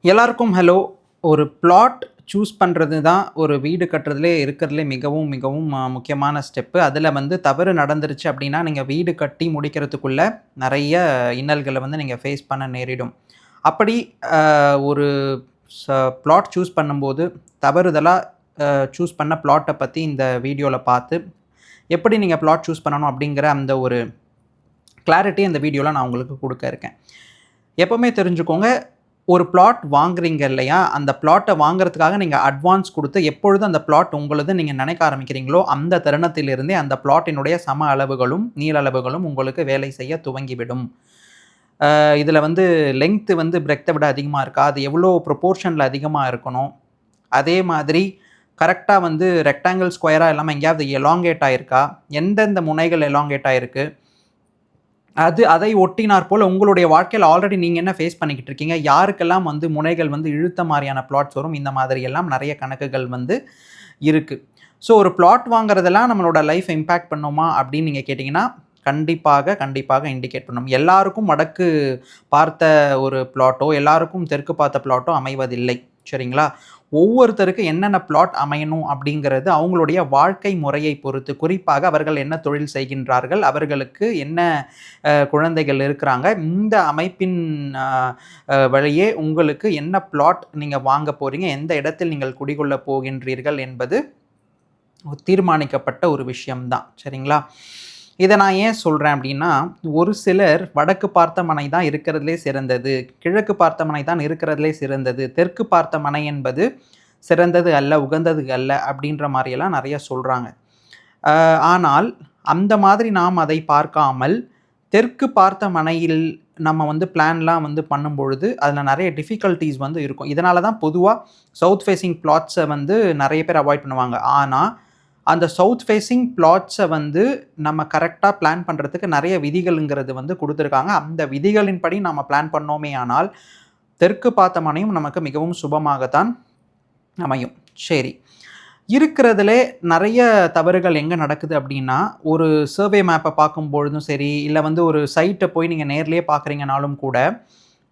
எல்லாருக்கும் ஹலோ. ஒரு plot choose பண்ணுறது தான் ஒரு வீடு கட்டுறதுலே இருக்கிறதுலே மிகவும் மிகவும் முக்கியமான ஸ்டெப்பு. அதில் வந்து தவறு நடந்துருச்சு அப்படின்னா, நீங்கள் வீடு கட்டி முடிக்கிறதுக்குள்ள நிறைய இன்னல்களை வந்து நீங்கள் ஃபேஸ் பண்ண நேரிடும். அப்படி அ ஒரு ச பிளாட் சூஸ் பண்ணும்போது தவறுதலாக சூஸ் பண்ண பிளாட்டை பற்றி இந்த வீடியோவில் பார்த்து, எப்படி நீங்கள் பிளாட் சூஸ் பண்ணணும் அப்படிங்கிற அந்த ஒரு கிளாரிட்டி இந்த வீடியோவில் நான் உங்களுக்கு கொடுக்க இருக்கேன். எப்போவுமே தெரிஞ்சுக்கோங்க, ஒரு பிளாட் வாங்குறீங்க இல்லையா, அந்த பிளாட்டை வாங்குறதுக்காக நீங்கள் அட்வான்ஸ் கொடுத்து எப்பொழுது அந்த பிளாட் உங்களுது நீங்கள் நினைக்க ஆரம்பிக்கிறீங்களோ, அந்த தருணத்திலிருந்தே அந்த பிளாட்டினுடைய சம அளவுகளும் நீள அளவுகளும் உங்களுக்கு வேலை செய்ய துவங்கிவிடும். இதில் வந்து லெங்க்த்து வந்து பிரெத்தை விட அதிகமாக இருக்கா, அது எவ்வளோ ப்ரொப்போர்ஷனில் அதிகமாக இருக்கணும், அதே மாதிரி கரெக்டாக வந்து ரெக்டாங்கிள் ஸ்கொயராக இல்லாமல் எங்கேயாவது எலாங்கேட் ஆகிருக்கா, எந்தெந்த முனைகள் எலாங்கேட் ஆகிருக்கு, அதை ஒட்டினார் போல் உங்களுடைய வாழ்க்கையில் ஆல்ரெடி நீங்கள் என்ன ஃபேஸ் பண்ணிக்கிட்டு இருக்கீங்க, யாருக்கெல்லாம் வந்து முனைகள் வந்து இழுத்த மாதிரியான பிளாட்ஸ் வரும், இந்த மாதிரி எல்லாம் நிறைய கணக்குகள் வந்து இருக்குது. ஸோ ஒரு பிளாட் வாங்குறதெல்லாம் நம்மளோட லைஃப் இம்பேக்ட் பண்ணுமா அப்படின்னு நீங்கள் கேட்டிங்கன்னா, கண்டிப்பாக இண்டிகேட் பண்ணும். எல்லாருக்கும் வடக்கு பார்த்த ஒரு பிளாட்டோ, எல்லாருக்கும் தெற்கு பார்த்த பிளாட்டோ அமைவதில்லை. சரிங்களா? ஒவ்வொருத்தருக்கு என்னென்ன பிளாட் அமையணும் அப்படிங்கிறது அவங்களுடைய வாழ்க்கை முறையை பொறுத்து, குறிப்பாக அவர்கள் என்ன தொழில் செய்கின்றார்கள், அவர்களுக்கு என்ன குழந்தைகள் இருக்கிறாங்க, இந்த அமைப்பின் வழியே உங்களுக்கு என்ன பிளாட் நீங்கள் வாங்க போகிறீங்க, எந்த இடத்தில் நீங்கள் குடிகொள்ள போகின்றீர்கள் என்பது தீர்மானிக்கப்பட்ட ஒரு விஷயம்தான். சரிங்களா? இதை நான் ஏன் சொல்கிறேன் அப்படின்னா, ஒரு சிலர் வடக்கு பார்த்த மனை தான் இருக்கிறதுலே சிறந்தது, கிழக்கு பார்த்த மனை தான் இருக்கிறதுலே சிறந்தது, தெற்கு பார்த்த மனை என்பது சிறந்தது அல்ல, உகந்தது அல்ல அப்படின்ற மாதிரியெல்லாம் நிறைய சொல்கிறாங்க. ஆனால் அந்த மாதிரி நாம் அதை பார்க்காமல், தெற்கு பார்த்த மனையில் நம்ம வந்து பிளான்லாம் வந்து பண்ணும்பொழுது அதில் நிறைய டிஃபிகல்ட்டிஸ் வந்து இருக்கும். இதனால தான் பொதுவாக சவுத் ஃபேஸிங் பிளாட்ஸை வந்து நிறைய பேர் அவாய்ட் பண்ணுவாங்க. ஆனால் அந்த சவுத் ஃபேஸிங் பிளாட்ஸை வந்து நம்ம கரெக்டாக பிளான் பண்ணுறதுக்கு நிறைய விதிகள்ங்கிறது வந்து கொடுத்துருக்காங்க. அந்த விதிகளின்படி நம்ம பிளான் பண்ணோமே ஆனால் தெற்கு பார்த்த மனையும் நமக்கு மிகவும் சுபமாகத்தான் அமையும். சரி, இருக்கிறதுலே நிறைய தவறுகள் எங்கே நடக்குது அப்படின்னா, ஒரு சர்வே மேப்பை பார்க்கும்பொழுதும் சரி, இல்லை வந்து ஒரு சைட்டை போய் நீங்கள் நேர்லேயே பார்க்குறீங்கனாலும் கூட,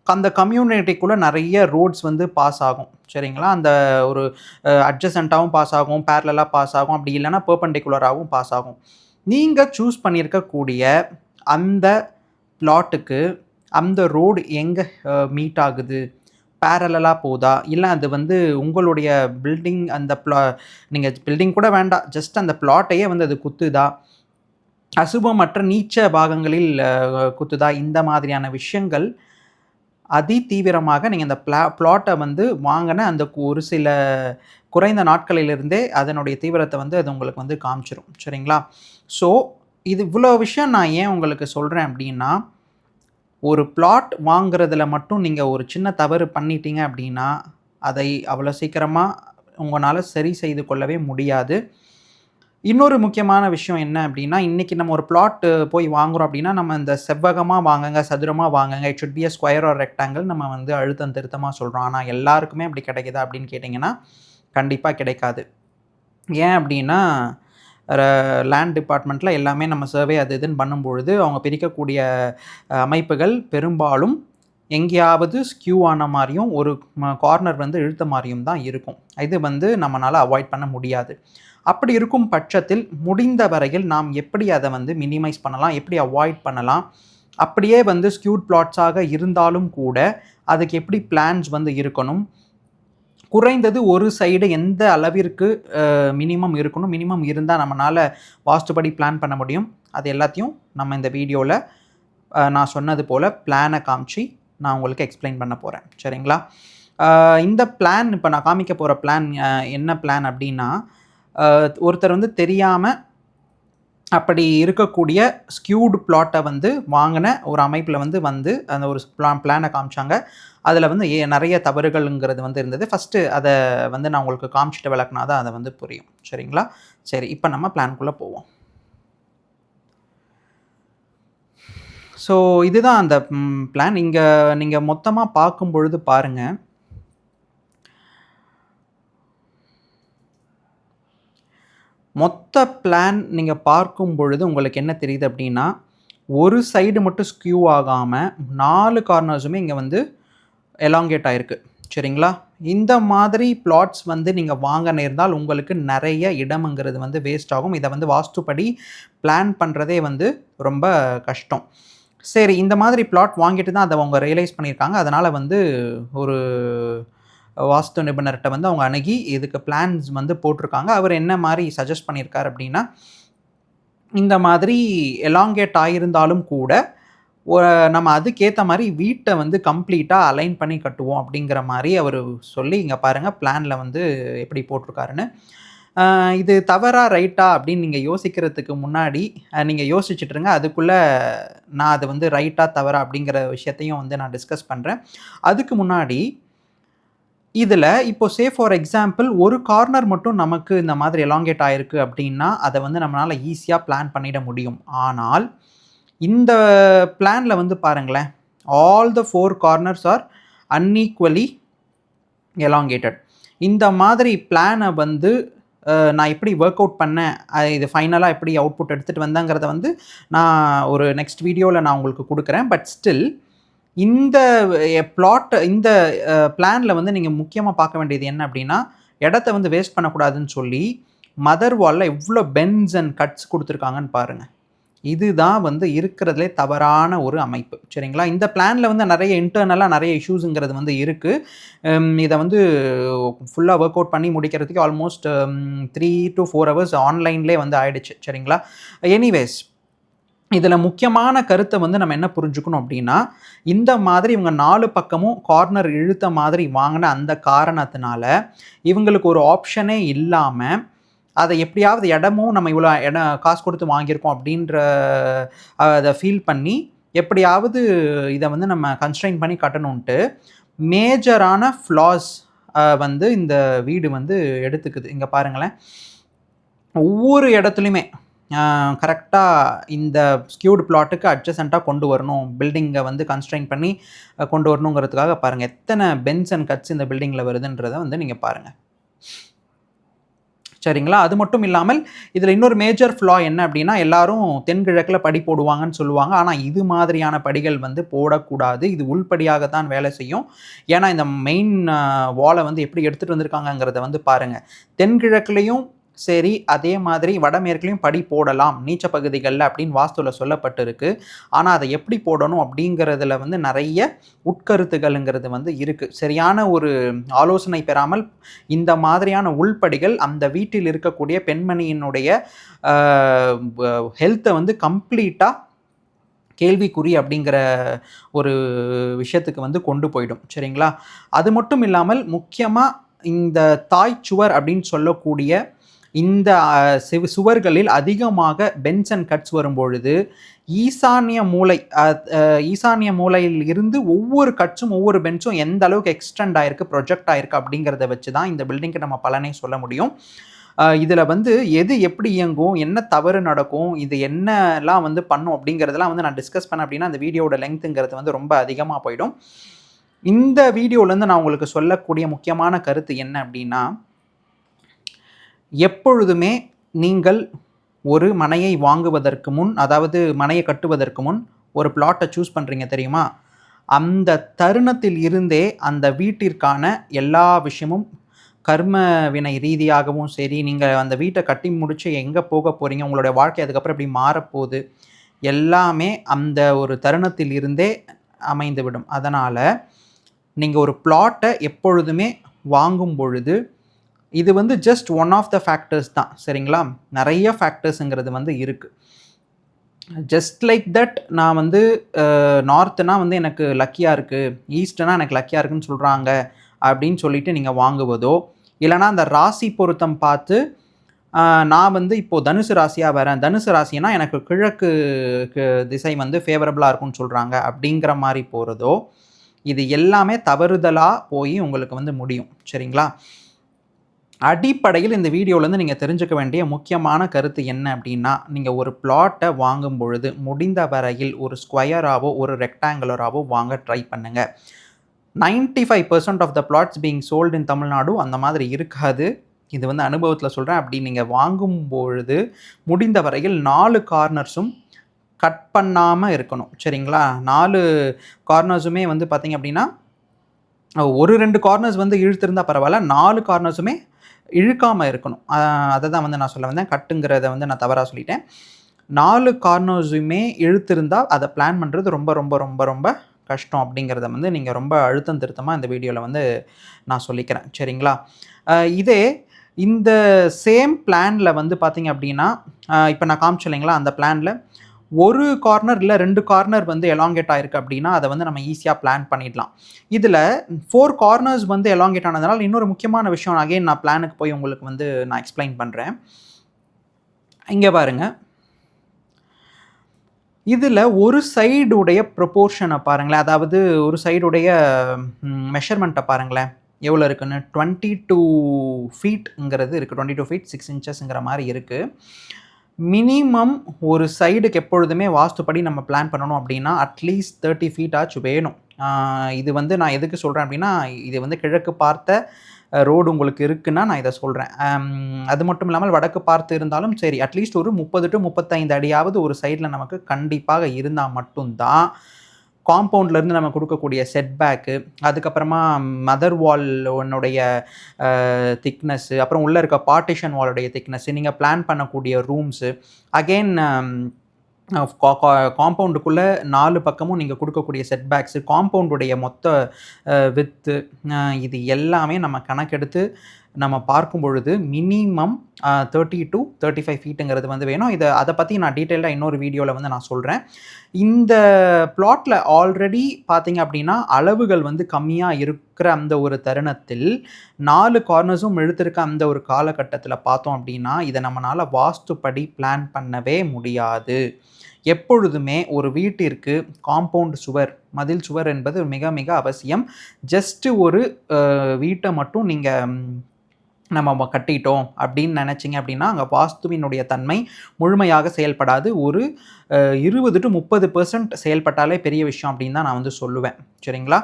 அந்த கம்யூனிட்டிக்குள்ளே நிறைய ரோட்ஸ் வந்து பாஸ் ஆகும். சரிங்களா? அந்த ஒரு அட்ஜசண்ட்டாகவும் பாஸ் ஆகும், பேரலலாக பாஸ் ஆகும், அப்படி இல்லைன்னா பெர்பெண்டிகுலராகவும் பாஸ் ஆகும். நீங்கள் சூஸ் பண்ணியிருக்கக்கூடிய அந்த பிளாட்டுக்கு அந்த ரோடு எங்கே மீட் ஆகுது, பேரலலாக போதா, இல்லை அது வந்து உங்களுடைய பில்டிங் அந்த நீங்கள் பில்டிங் கூட வேண்டாம், ஜஸ்ட் அந்த பிளாட்டையே வந்து அது குத்துதா, அசுபமற்ற நீச்ச பாகங்களில் குத்துதா, இந்த மாதிரியான விஷயங்கள் தீவிரமாக நீங்கள் இந்த பிளாட்டை வந்து வாங்கின அந்த ஒரு சில குறைந்த நாட்களிலிருந்தே அதனுடைய தீவிரத்தை வந்து அது உங்களுக்கு வந்து காமிச்சிரும். சரிங்களா? ஸோ இது இவ்வளோ விஷயம் நான் ஏன் உங்களுக்கு சொல்கிறேன் அப்படின்னா, ஒரு பிளாட் வாங்குறதுல மட்டும் நீங்கள் ஒரு சின்ன தவறு பண்ணிட்டீங்க அப்படின்னா, அதை அவ்வளோ சீக்கிரமாக உங்களால் சரி செய்து கொள்ளவே முடியாது. இன்னொரு முக்கியமான விஷயம் என்ன அப்படின்னா, இன்றைக்கி நம்ம ஒரு பிளாட் போய் வாங்குகிறோம் அப்படின்னா, நம்ம இந்த செவ்வகமாக வாங்குங்க, சதுரமாக வாங்குங்க, it should be a square or rectangle நம்ம வந்து அழுத்தம் திருத்தமாக சொல்கிறோம். ஆனால் எல்லாருக்குமே அப்படி கிடைக்குதா அப்படின்னு கேட்டிங்கன்னா, கண்டிப்பாக கிடைக்காது. ஏன் அப்படின்னா, லேண்ட் டிபார்ட்மெண்ட்டில் எல்லாமே நம்ம சர்வே அது இதுன்னு பண்ணும்பொழுது அவங்க பிரிக்கக்கூடிய அமைப்புகள் பெரும்பாலும் எங்கேயாவது ஸ்கியூ ஆன மாதிரியும் ஒரு கார்னர் வந்து இழுத்த மாதிரியும் தான் இருக்கும். இது வந்து நம்மளால் அவாய்ட் பண்ண முடியாது. அப்படி இருக்கும் பட்சத்தில் முடிந்த வரையில் நாம் எப்படி அதை வந்து மினிமைஸ் பண்ணலாம், எப்படி அவாய்ட் பண்ணலாம், அப்படியே வந்து ஸ்கியூட் பிளாட்ஸாக இருந்தாலும் கூட அதுக்கு எப்படி பிளான்ஸ் வந்து இருக்கணும், குறைந்தது ஒரு சைடு எந்த அளவிற்கு மினிமம் இருக்கணும், மினிமம் இருந்தால் நம்மளால் வாஸ்துபடி பிளான் பண்ண முடியும், அது எல்லாத்தையும் நம்ம இந்த வீடியோவில் நான் சொன்னது போல் பிளானை காமிச்சு நான் உங்களுக்கு எக்ஸ்பிளைன் பண்ண போகிறேன். சரிங்களா? இந்த பிளான் இப்போ நான் காமிக்க போகிற பிளான் என்ன பிளான் அப்படின்னா, ஒருத்தர் வந்து தெரியாமல் அப்படி இருக்கக்கூடிய ஸ்கியூடு பிளாட்டை வந்து வாங்கின ஒரு அமைப்பில் வந்து அந்த ஒரு பிளானை காமிச்சாங்க. அதில் வந்து நிறைய தவறுகள்ங்கிறது வந்து இருந்தது. ஃபஸ்ட்டு அதை வந்து நான் உங்களுக்கு காமிச்சிட்டு விளக்குனா தான் அதை வந்து புரியும். சரிங்களா? சரி, இப்போ நம்ம பிளான்குள்ளே போவோம். ஸோ இதுதான் அந்த பிளான். இங்கே நீங்கள் மொத்தமாக பார்க்கும் பொழுது பாருங்கள், மொத்த பிளான் நீங்கள் பார்க்கும் பொழுது உங்களுக்கு என்ன தெரியுது அப்படின்னா, ஒரு சைடு மட்டும் ஸ்கியூ ஆகாமல் 4 கார்னர்ஸுமே இங்கே வந்து எலாங்கேட் ஆகிருக்கு. சரிங்களா? இந்த மாதிரி பிளாட்ஸ் வந்து நீங்க வாங்க நேர்ந்தால் உங்களுக்கு நெறைய இடம்ங்கிறது வந்து வேஸ்ட் ஆகும். இத வந்து வாஸ்துப்படி பிளான் பண்றதே வந்து ரொம்ப கஷ்டம். சரி, இந்த மாதிரி பிளாட் வாங்கிட்டு தான் அத அவங்க ரியலைஸ் பண்ணியிருக்காங்க. அதனால வந்து ஒரு வாஸ்து நிபுணர்ட்ட வந்து அவங்க அணுகி இதுக்கு பிளான்ஸ் வந்து போட்டிருக்காங்க. அவர் என்ன மாரி சஜெஸ்ட் பண்ணியிருக்காரு அப்டின்னா, இந்த மாதிரி எலாங்கேட் ஆயிருந்தாலும் கூட, ஒ நம்ம அதுக்கேத்த மாரி வீட்ட வந்து கம்ப்ளீட்டா அலைன் பண்ணி கட்டுவோம் அப்டிங்கிற மாரி அவரு சொல்லி, இங்க பாருங்க பிளான்ல வந்து எப்படி போட்டிருக்காருன்னு. இது தவறா, ரைட்டா அப்டின்னு நீங்க யோசிக்கிறதுக்கு முன்னாடி, நீங்க யோசிச்சுட்டுருங்க. அதுக்குள்ள நான் அது வந்து ரைட்டா, தவறா அப்டிங்கிற விஷயத்தையும் வந்து நான் டிஸ்கஸ் பண்றேன். அதுக்கு முன்னாடி இதுல இப்போ ஃபார் எக்ஸாம்பிள் ஒரு கார்னர் மட்டும் நமக்கு இந்த மாதிரி எலாங்கேட் ஆயிருக்கு அப்டின்னா, அத வந்து நம்மளால ஈஸியா பிளான் பண்ணிட முடியும். ஆனால், இந்த பிளான்ல வந்து பாருங்களேன், all the 4 corners are unequally elongated. இந்த மாதிரி பிளான வந்து நான் எப்படி வொர்க் அவுட் பண்ணேன், இது ஃபைனலா எப்படி அவுட்புட் எடுத்துட்டு வந்தேங்கிறத வந்து நான் ஒரு நெக்ஸ்ட் வீடியோல நான் உங்களுக்கு குடுக்குறேன். பட் ஸ்டில் இந்த பிளாட் இந்த பிளான்ல வந்து நீங்க முக்கியமா பார்க்க வேண்டியது என்ன அப்டின்னா, இடத்த வந்து வேஸ்ட் பண்ணக்கூடாதுன்னு சொல்லி, மதர் வால்ல எவ்ளோ பெண்ட்ஸ் அண்ட் கட்ஸ் குடுத்துருக்காங்கன்னு பாருங்க. இதுதான் வந்து இருக்கிறதுலே தவறான ஒரு அமைப்பு. சரிங்களா? இந்த பிளான்ல வந்து நெறைய இன்டர்னலா நெறைய இஷ்யூஸ்ங்கிறது வந்து இருக்கு. இத வந்து ஃபுல்லா வொர்க் அவுட் பண்ணி முடிக்கிறதுக்கு ஆல்மோஸ்ட் 3 டூ 4 ஹவர்ஸ் ஆன்லைன்லயே வந்து ஆயிடுச்சு. சரிங்களா? எனிவேஸ், இதுல முக்கியமான கருத்த வந்து நம்ம என்ன புரிஞ்சுக்கணும் அப்டின்னா, இந்த மாதிரி இவங்க 4 பக்கமும் கார்னர் இழுத்த மாதிரி வாங்குன அந்த காரணத்தினால, இவங்களுக்கு ஒரு ஆப்ஷனே இல்லாம, அத எப்படியாவது இடமும் நம்ம இவ்வளோ காசு குடுத்து வாங்கியிருக்கோம் அப்படின்ற அத ஃபீல் பண்ணி, எப்படியாவது இத வந்து நம்ம கன்ஸ்ட்ரெயின் பண்ணி கட்டணுன்ட்டு, மேஜரான ஃப்ளாஸ் வந்து இந்த வீடு வந்து எடுத்துக்குது. இங்க பாருங்களேன். ஒவ்வொரு இடத்துலயுமே அ கரெக்ட்டா இந்த ஸ்க்யூட் பிளாட்டுக்கு அட்ஜசன்ட்டா கொண்டு வரணும். பில்டிங்க வந்து கன்ஸ்ட்ரெயின் பண்ணி கொண்டு வரணுங்கிறதுக்காக பாருங்க. எத்தன பென்ஸ் அண்ட் கட்ஸ் இந்த பில்டிங்ல வருதுன்றத வந்து நீங்க பாருங்க. சரிங்களா? அது மட்டும் இல்லாமல், இதில இன்னொரு மேஜர் ஃப்ளா என்ன அப்டின்னா, எல்லாரும் தென்கிழக்குல படி போடுவாங்கன்னு சொல்லுவாங்க. ஆனா, இது மாதிரியான படிகள் வந்து போடக்கூடாது. இது உள்படியாக தான் வேலை செய்யும். ஏன்னா, இந்த மெயின் வால வந்து எப்படி எடுத்துட்டு வந்திருக்காங்கங்கிறத வந்து பாருங்க. தென்கிழக்குலயும் சரி, அதே மாதிரி வடமேற்குலயும் படி போடலாம். நீச்ச பகுதிகள்ல அப்படின்னு வாஸ்துல சொல்லப்பட்டிருக்கு. ஆனா, அத எப்படி போடணும் அப்படிங்கிறதுல வந்து நெறைய உட்கருத்துகள்ங்கிறது வந்து இருக்கு. சரியான ஒரு ஆலோசனை பெறாமல் இந்த மாதிரியான உள்படிகள் அந்த வீட்டில் இருக்கக்கூடிய பெண்மணியினுடைய அ வ ஹெல்த்த வந்து கம்ப்ளீட்டா கேள்விக்குறி அப்படிங்கிற ஒரு விஷயத்துக்கு வந்து கொண்டு போயிடும். சரிங்களா? அது மட்டும் இல்லாமல் முக்கியமா இந்த தாய் சுவர் அப்படின்னு சொல்லக்கூடிய இந்த சுவர்களில் அதிகமாக பென்ஸ் அண்ட் கட்ஸ் வரும்பொழுது, ஈசான்ய மூலை ஈசான்ய மூலையில் இருந்து ஒவ்வொரு கட்ஸும், ஒவ்வொரு பென்ஸும் எந்த அளவுக்கு எக்ஸ்டெண்ட் ஆயிருக்கு, ப்ரொஜெக்ட் ஆயிருக்கு அப்படிங்கிறத வச்சு தான் இந்த பில்டிங்க்கு நம்ம பலனே சொல்ல முடியும். இதில வந்து எது எப்படி இயங்கும், என்ன தவறு நடக்கும், இது என்னலாம் வந்து பண்ணும் அப்படிங்கிறதெல்லாம் வந்து நான் டிஸ்கஸ் பண்ணேன் அப்படின்னா, அந்த வீடியோவோட லெங்த்ங்கிறது வந்து ரொம்ப அதிகமா போயிடும். இந்த வீடியோலேருந்து நான் உங்களுக்கு சொல்லக்கூடிய முக்கியமான கருத்து என்ன அப்படின்னா, எப்பொழுதுமே நீங்கள் ஒரு மனையை வாங்குவதற்கு முன், அதாவது மனைய கட்டுவதற்கு முன் ஒரு பிளாட்ட சூஸ் பண்றீங்க தெரியுமா? அந்த தருணத்தில் இருந்தே அந்த வீட்டிற்கான எல்லா விஷயமும் கர்ம வினை ரீதியாகவும் சரி, நீங்க அந்த வீட்ட கட்டி முடிச்சு எங்க போக போறீங்க? உங்களுடைய வாழ்க்கை அதுக்கப்புறம் எப்படி மாறப்போது? எல்லாமே அந்த ஒரு தருணத்தில் இருந்தே அமைந்துவிடும். அதனால, நீங்க ஒரு பிளாட்ட எப்பொழுதுமே வாங்கும் பொழுது, இது வந்து just one of the factors தான். சரிங்களா? நெறைய ஃபேக்டர்ஸ்ங்கிறது வந்து இருக்கு. ஜஸ்ட் லைக் தட் நான் வந்து நார்த்னா வந்து எனக்கு லக்கியா இருக்கு, ஈஸ்ட்னா எனக்கு லக்கியா இருக்குன்னு சொல்றாங்க, அப்படின்னு சொல்லிட்டு நீங்க வாங்குவதோ, இல்லன்னா அந்த ராசி பொருத்தம் பார்த்து, நான் வந்து இப்போ தனுசு ராசியா வரேன். தனுசு ராசினா எனக்கு கிழக்கு திசை வந்து ஃபேவரபிளா இருக்கும்னு சொல்றாங்க, அப்படிங்கிற மாரி போறதோ, இது எல்லாமே தவறுதலா போயி உங்களுக்கு வந்து முடியும். சரிங்களா? அடிப்படையில் இந்த வீடியோலேருந்து நீங்க தெரிஞ்சுக்க வேண்டிய முக்கியமான கருத்து என்ன அப்டின்னா, நீங்க ஒரு பிளாட்ட வாங்கும் பொழுது முடிந்த வரையில் ஒரு ஸ்கொயராவோ, ஒரு ரெக்டாங்குலராவோ வாங்க ட்ரை பண்ணுங்க. 95% of the flats being sold in Tamil Nadu அந்த மாதிரி இருக்காது. இது வந்து அனுபவத்தில சொல்றேன். அப்படி நீங்க வாங்கும் பொழுது முடிந்த வரையில் 4 கார்னர்ஸும் கட் பண்ணாம இருக்கணும். சரிங்களா? 4 கார்னர்ஸுமே வந்து பார்த்தீங்க அப்டின்னா, ஒரு 2 கார்னர்ஸ் வந்து இழுத்திருந்தா பரவால்ல. 4 கார்னர்ஸுமே இழுக்காம இருக்கணும். அத தான் வந்து நான் சொல்ல வந்தேன். கட்டுங்கிறத வந்து நான் தவறா சொல்லிட்டேன். 4 கார்னர்ஸுமே இழுத்திருந்தா, அத பிளான் பண்றது ரொம்ப ரொம்ப ரொம்ப ரொம்ப கஷ்டம் அப்படிங்கிறத வந்து நீங்க ரொம்ப அழுத்தம் திருத்தமா இந்த வீடியோல வந்து நான் சொல்லிக்கிறேன். சரிங்களா? இதே இந்த சேம் பிளான்ல வந்து பார்த்தீங்க அப்படின்னா, இப்ப நான் காமிச்சேன் இல்லைங்களா? அந்த பிளான்ல ஒரு கார்னர் இல்ல 2 கார்னர் வந்து எலாங்கேட் ஆயிருக்கு அப்படின்னா, அத வந்து நம்ம ஈஸியா பிளான் பண்ணிடலாம். இதுல 4 கார்னர்ஸ் வந்து எலாங்கேட் ஆனதுனால இன்னொரு முக்கியமான விஷயம் அகைன் நான் பிளானுக்கு போய் உங்களுக்கு வந்து நான் எக்ஸ்ப்ளைன் பண்றேன். இங்க பாருங்க. இதுல ஒரு சைடுடைய ப்ரொபோர்ஷன பாருங்களேன். அதாவது ஒரு சைடுடைய மெஷர்மென்ட்ட பாருங்களேன். எவ்வளோ இருக்குன்னு 22 ஃபீட்ங்கிறது இருக்கு. 22 ஃபீட் 6 இன்ச்சஸ்ங்கிற மாரி இருக்கு. மினிமம் ஒரு சைடுக்கு எப்பொழுதுமே வாஸ்துப்படி நம்ம பிளான் பண்ணணும் அப்படின்னா, அட்லீஸ்ட் 30 ஃபீட் ஆச்சும் வேணும். இது வந்து நான் எதுக்கு சொல்றேன் அப்படின்னா, இது வந்து கிழக்கு பார்த்த ரோடு உங்களுக்கு இருக்குன்னா நான் இத சொல்றேன். அது மட்டும் இல்லாமல் வடக்கு பார்த்து இருந்தாலும் சரி, அட்லீஸ்ட் ஒரு 30 டூ 35 அடியாவது ஒரு சைட்ல நமக்கு கண்டிப்பாக இருந்தா மட்டும் தான், காம்பவுண்ட்லேருந்து நம்ம குடுக்கக்கூடிய செட்பேக்கு, அதுக்கப்புறமா மதர் வால் உன்னுடைய திக்னஸ்ஸு, அப்புறம் உள்ள இருக்க பார்ட்டிஷன் வாலுடைய திக்னஸ்ஸு, நீங்க பிளான் பண்ணக்கூடிய ரூம்ஸு, அகைன் காம்பவுண்டுக்குள்ள 4 பக்கமும் நீங்க குடுக்கக்கூடிய செட்பேக்ஸு, காம்பவுண்டுடைய மொத்த விட்த்து இது எல்லாமே நம்ம கணக்கெடுத்து நம்ம பார்க்கும் பொழுது மினிமம் 30 டூ 35 ஃபீட்டுங்கிறது வந்து வேணும். அத பத்தி நான் டீட்டெயில்டா இன்னொரு வீடியோல வந்து நான் சொல்றேன். இந்த பிளாட்ல ஆல்ரெடி பார்த்தீங்க அப்படின்னா, அளவுகள் வந்து கம்மியா இருக்கிற அந்த ஒரு தருணத்தில் 4 கார்னர்ஸும் இழுத்திருக்க அந்த ஒரு காலகட்டத்தில பார்த்தோம் அப்படின்னா, இத நம்மனால வாஸ்துப்படி பிளான் பண்ணவே முடியாது. எப்பொழுதுமே ஒரு வீட்டிற்கு காம்பவுண்ட் சுவர், மதில் சுவர் என்பது மிக மிக அவசியம். ஜஸ்ட் ஒரு வீட்ட மட்டும் நீங்க நம்ம கட்டிட்டோம் அப்படின்னு நினைச்சீங்க அப்படின்னா, அங்க வாஸ்துவினுடைய தன்மை முழுமையாக செயல்படாது. ஒரு 20 டூ 30% செயல்பட்டாலே பெரிய விஷயம் அப்படின்னு தான் நான் வந்து சொல்லுவேன். சரிங்களா?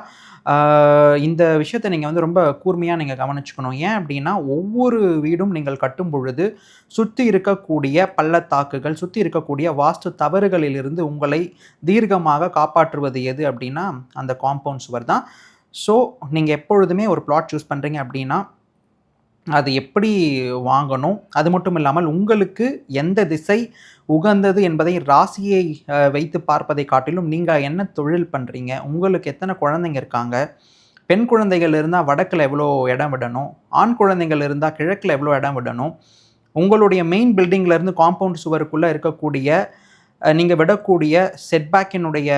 இந்த விஷயத்த நீங்க வந்து ரொம்ப கூர்மையா நீங்க கவனிச்சுக்கணும். ஏன் அப்படின்னா, ஒவ்வொரு வீடும் நீங்கள் கட்டும் பொழுது, சுத்தி இருக்கக்கூடிய பள்ளத்தாக்குகள், சுத்தி இருக்கக்கூடிய வாஸ்து தவறுகளிலிருந்து உங்களை தீர்க்கமாக காப்பாற்றுவது எது அப்படின்னா, அந்த காம்பவுண்ட் சுவர் தான். ஸோ, நீங்க எப்பொழுதுமே ஒரு பிளாட் சூஸ் பண்றீங்க அப்படின்னா, அது எப்படி வாங்கணும்? அது மட்டும் இல்லாமல் உங்களுக்கு எந்த திசை உகந்தது என்பதை ராசியை வைத்து பார்ப்பதை காட்டிலும், நீங்க என்ன தொழில் பண்றீங்க? உங்களுக்கு எத்தன குழந்தைங்க இருக்காங்க? பெண் குழந்தைகள் இருந்தா வடக்குல எவ்வளோ இடம் விடணும்? ஆண் குழந்தைகள் இருந்தா கிழக்குல எவ்வளோ இடம் விடணும்? உங்களுடைய மெயின் பில்டிங்ல இருந்து காம்பவுண்ட் சுவருக்குள்ள இருக்கக்கூடிய நீங்க விடக்கூடிய செட்பேக்கினுடைய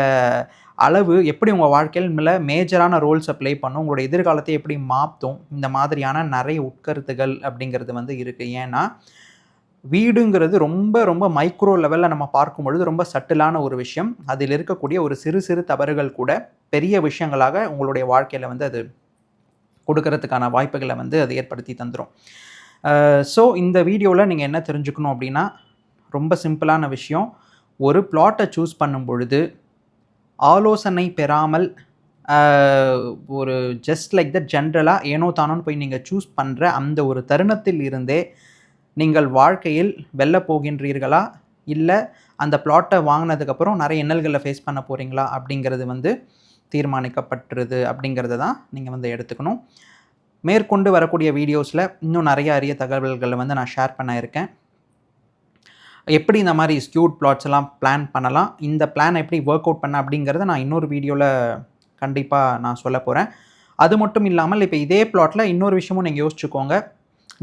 அளவு எப்படி உங்க வாழ்க்கையில மேஜரான ரோல்ஸ ப்ளே பண்ணும்? உங்களுடைய எதிர்காலத்தை எப்படி மாத்தும்? இந்த மாதிரியான நெறைய உட்கருத்துகள் அப்படிங்கிறது வந்து இருக்கு. ஏன்னா, வீடுங்கிறது ரொம்ப ரொம்ப மைக்ரோ லெவல்ல நம்ம பார்க்கும் பொழுது ரொம்ப சட்டிலான ஒரு விஷயம். அதில் இருக்கக்கூடிய ஒரு சிறு சிறு தவறுகள் கூட பெரிய விஷயங்களாக உங்களுடைய வாழ்க்கையில வந்து அது கொடுக்கறதுக்கான வாய்ப்புகள வந்து அது ஏற்படுத்தி தந்துரும். ஸோ இந்த வீடியோல நீங்க என்ன தெரிஞ்சுக்கணும் அப்படின்னா, ரொம்ப சிம்பிளான விஷயம். ஒரு பிளாட்ட சூஸ் பண்ணும் பொழுது ஆலோசனை பெறாமல் ஒரு ஜஸ்ட் லைக் தட் ஜென்ரலா ஏனோ தானோன்னு போய் நீங்க சூஸ் பண்ற அந்த ஒரு தருணத்தில் இருந்தே, நீங்கள் வாழ்க்கையில் வெல்லப் போகின்றீர்களா? இல்ல அந்த பிளாட்ட வாங்குனதுக்கப்புறம் நெறைய இன்னல்கள ஃபேஸ் பண்ண போறீங்களா? அப்படிங்கிறது வந்து தீர்மானிக்கப்பட்டுருது அப்படிங்கிறத தான் நீங்க வந்து எடுத்துக்கணும். மேற்கொண்டு வரக்கூடிய வீடியோஸ்ல இன்னும் நெறைய அரிய தகவல்கள வந்து நான் ஷேர் பண்ண இருக்கேன். எப்படி இந்த மாரி ஸ்க்யூட் பிளாட்ஸ் எல்லாம் பிளான் பண்ணலாம்? இந்த பிளான எப்படி வொர்க் அவுட் பண்ண அப்படிங்கிறத நான் இன்னொரு வீடியோல கண்டிப்பா நான் சொல்லப் போறேன். அது மட்டும் இல்லாமல் இப்ப இதே பிளாட்ல இன்னொரு விஷயமும் நீங்க யோசிச்சுக்கோங்க.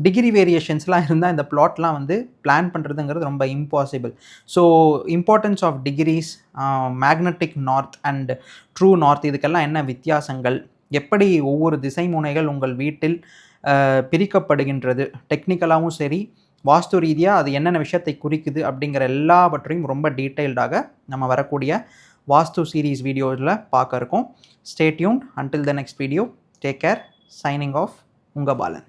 டிகிரி வேரியேஷன்ஸ்லாம் இருந்தா இந்த பிளாட்லாம் வந்து பிளான் பண்றதுங்கிறது ரொம்ப impossible. So importance of degrees, magnetic north and true north இதுக்கெல்லாம் என்ன வித்தியாசங்கள்? எப்படி ஒவ்வொரு திசை முனைகள் உங்கள் வீட்டில் பிரிக்கப்படுகின்றது? டெக்னிக்கலாவும் சரி, வாஸ்து ரீதியா அது என்னென்ன விஷயத்தை குறிக்குது அப்படிங்கிற எல்லாவற்றையும் ரொம்ப டீட்டெயில்டாக நம்ம வரக்கூடிய வாஸ்து சீரிஸ் வீடியோல பார்க்க இருக்கோம். Stay tuned until the next video. Take care. Signing off உங்க பாலன்.